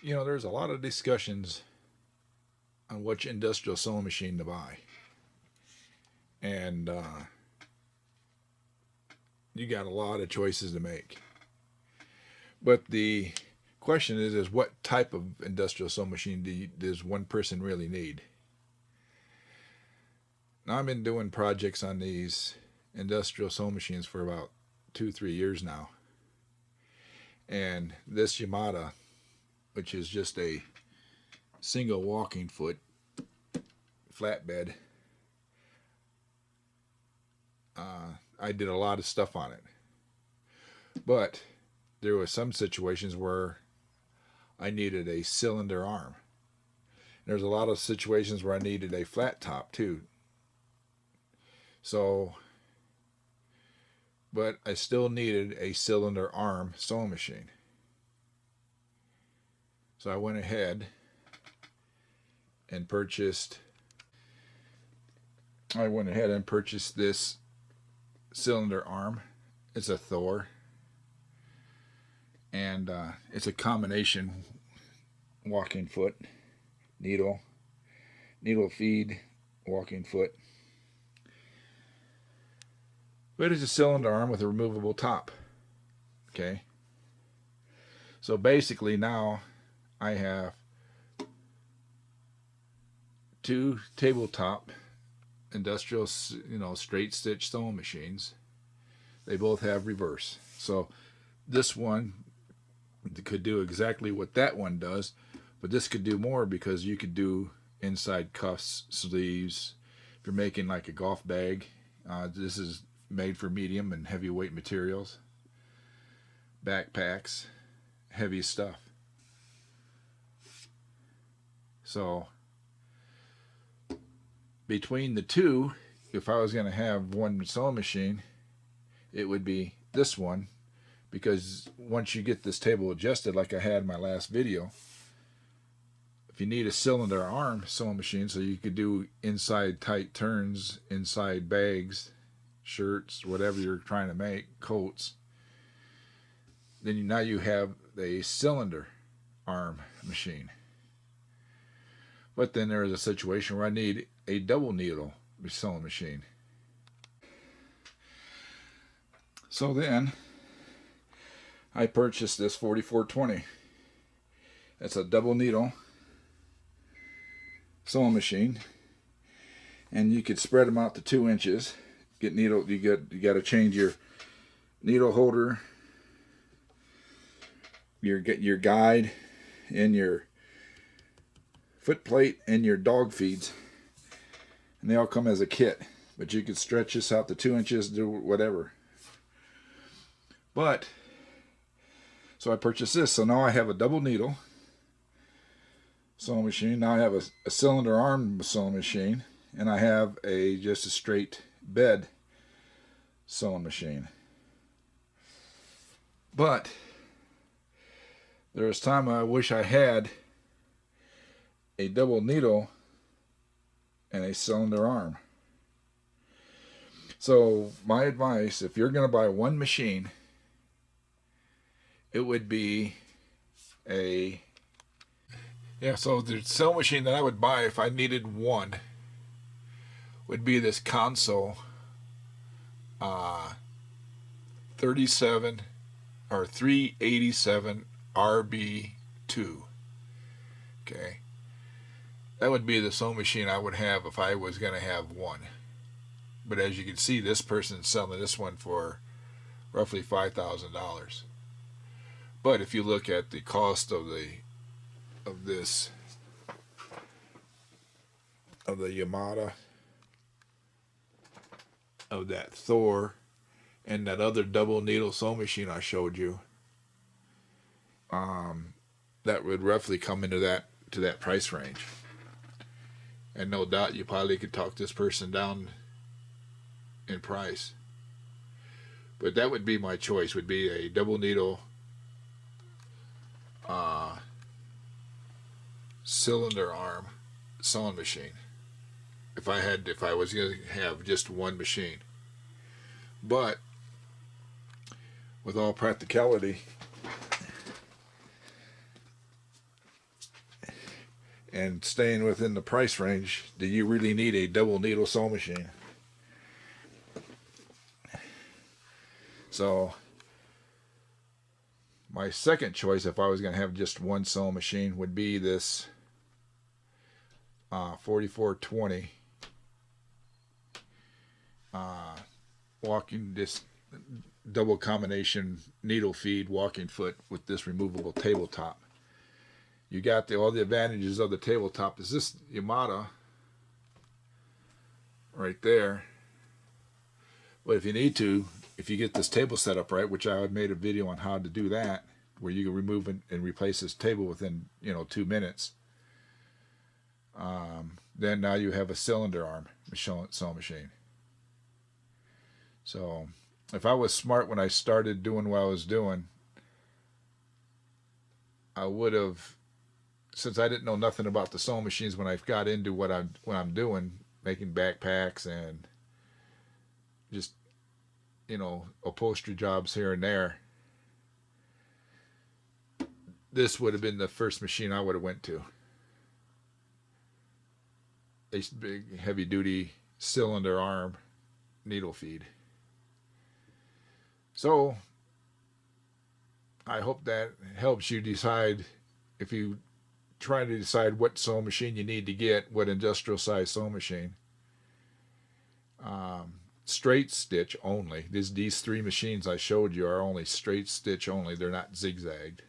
There's a lot of discussions on which industrial sewing machine to buy. And you got a lot of choices to make. But the question is what type of industrial sewing machine does one person really need? Now, I've been doing projects on these industrial sewing machines for about 2-3 years now. And this Yamada, which is just a single walking foot flatbed, I did a lot of stuff on it. But there were some situations where I needed a cylinder arm. There's a lot of situations where I needed a flat top too. So, but I still needed a cylinder arm sewing machine. So I went ahead and purchased this cylinder arm. It's a Thor, and it's a combination walking foot, needle feed, walking foot. But it's a cylinder arm with a removable top. Okay. So basically now I have two tabletop industrial, straight stitch sewing machines. They both have reverse. So this one could do exactly what that one does, but this could do more because you could do inside cuffs, sleeves. If you're making like a golf bag, this is made for medium and heavyweight materials. Backpacks, heavy stuff. So between the two, if I was going to have one sewing machine, it would be this one, because once you get this table adjusted like I had in my last video, if you need a cylinder arm sewing machine so you could do inside tight turns, inside bags, shirts, whatever you're trying to make, coats, then now you have a cylinder arm machine. But then there is a situation where I need a double needle sewing machine. So then I purchased this 4420. It's a double needle sewing machine, and you could spread them out to 2 inches. You got to change your needle holder, your guide, and your foot plate, and your dog feeds, and they all come as a kit. But you could stretch this out to 2 inches, do whatever. But so I purchased this. So now I have a double needle sewing machine. Now I have a cylinder arm sewing machine, and I have just a straight bed sewing machine. But there was time I wish I had a double needle and a cylinder arm. So my advice, if you're going to buy one machine, it would be so the sewing machine that I would buy if I needed one would be this Consew 37 or 387 RB2. Okay. That would be the sewing machine I would have if I was going to have one. But as you can see, this person's selling this one for roughly $5,000. But if you look at the cost of the Yamada, of that Thor, and that other double needle sewing machine I showed you, that would roughly come into that price range. And no doubt you probably could talk this person down in price. But that would be my choice, would be a double needle cylinder arm sewing machine. If I was going to have just one machine. But with all practicality, and staying within the price range, do you really need a double needle sewing machine? So my second choice, if I was going to have just one sewing machine, would be this 4420 walking, this double combination needle feed walking foot with this removable tabletop. You got all the advantages of the tabletop. Is this Yamada right there? But if you need to, if you get this table set up right, which I had made a video on how to do that, where you can remove and replace this table within 2 minutes, then now you have a cylinder arm sewing machine. So if I was smart when I started doing what I was doing, I would have, since I didn't know nothing about the sewing machines when I got into what I'm doing, making backpacks and just upholstery jobs here and there, this would have been the first machine I would have went to. A big heavy duty cylinder arm needle feed. So I hope that helps you decide, if you try to decide what sewing machine you need to get, what industrial size sewing machine. Straight stitch only. These three machines I showed you are only straight stitch only. They're not zigzagged.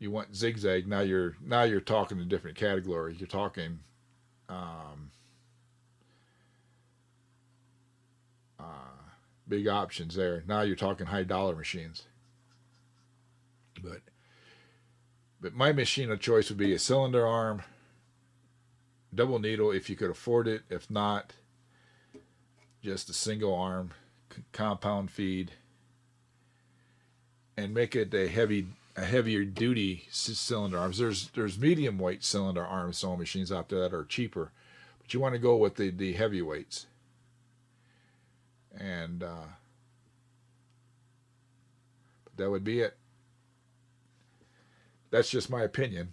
You want zigzag, now you're talking a different category. You're talking big options there. Now you're talking high dollar machines. But my machine of choice would be a cylinder arm, double needle if you could afford it. If not, just a single arm compound feed, and make it a heavier duty cylinder arms. There's medium weight cylinder arm sewing machines out there that are cheaper, but you want to go with the heavyweights. And that would be it. That's just my opinion,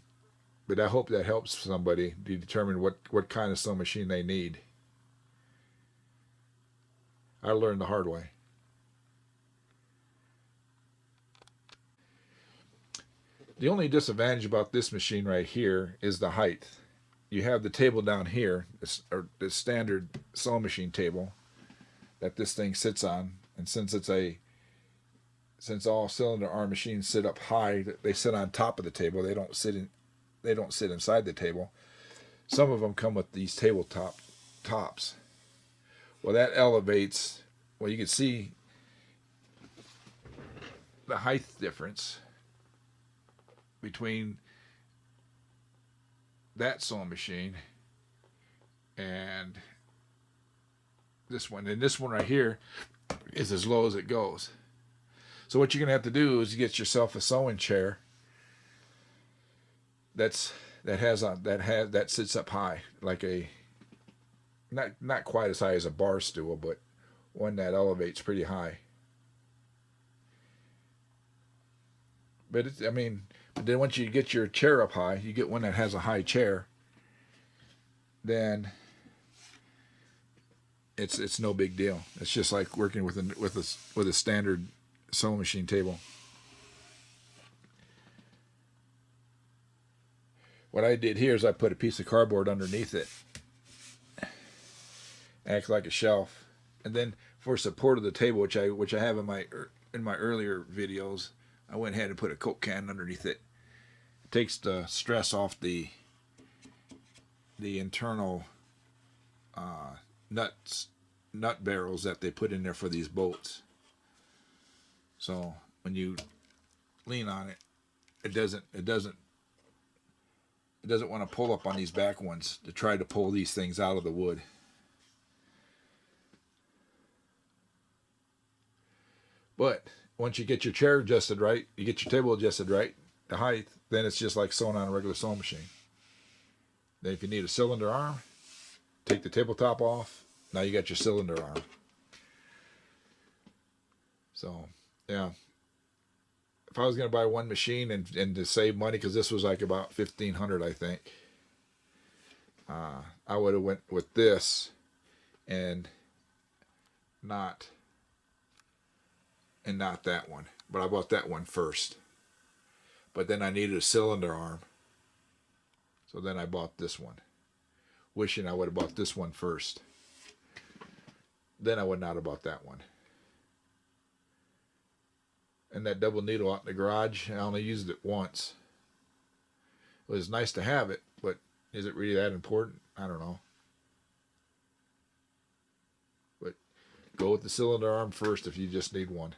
but I hope that helps somebody to determine what kind of sewing machine they need. I learned the hard way. The only disadvantage about this machine right here is the height. You have the table down here, the standard sewing machine table that this thing sits on, and since all cylinder arm machines sit up high, they sit on top of the table. They don't sit inside the table. Some of them come with these tabletop tops. Well, that elevates. Well, you can see the height difference between that sewing machine and this one. And this one right here is as low as it goes. So what you're going to have to do is get yourself a sewing chair that sits up high, like a not quite as high as a bar stool, but one that elevates pretty high. But then once you get your chair up high, you get one that has a high chair, then it's no big deal. It's just like working with a standard sewing machine table. What I did here is I put a piece of cardboard underneath it, acts like a shelf, and then for support of the table, which I have in my earlier videos, I went ahead and put a Coke can underneath it. It takes the stress off the internal nut barrels that they put in there for these bolts. So when you lean on it, it doesn't want to pull up on these back ones to try to pull these things out of the wood. But once you get your chair adjusted right, you get your table adjusted right, the height, then it's just like sewing on a regular sewing machine. Then if you need a cylinder arm, take the tabletop off. Now you got your cylinder arm. So, yeah. if I was going to buy one machine and to save money, because this was like about 1,500, I think, I would have went with this and not that one. But I bought that one first. But then I needed a cylinder arm, so then I bought this one, wishing I would have bought this one first. Then I would not have bought that one. And that double needle out in the garage, I only used it once. It was nice to have it, but is it really that important? I don't know. But go with the cylinder arm first if you just need one.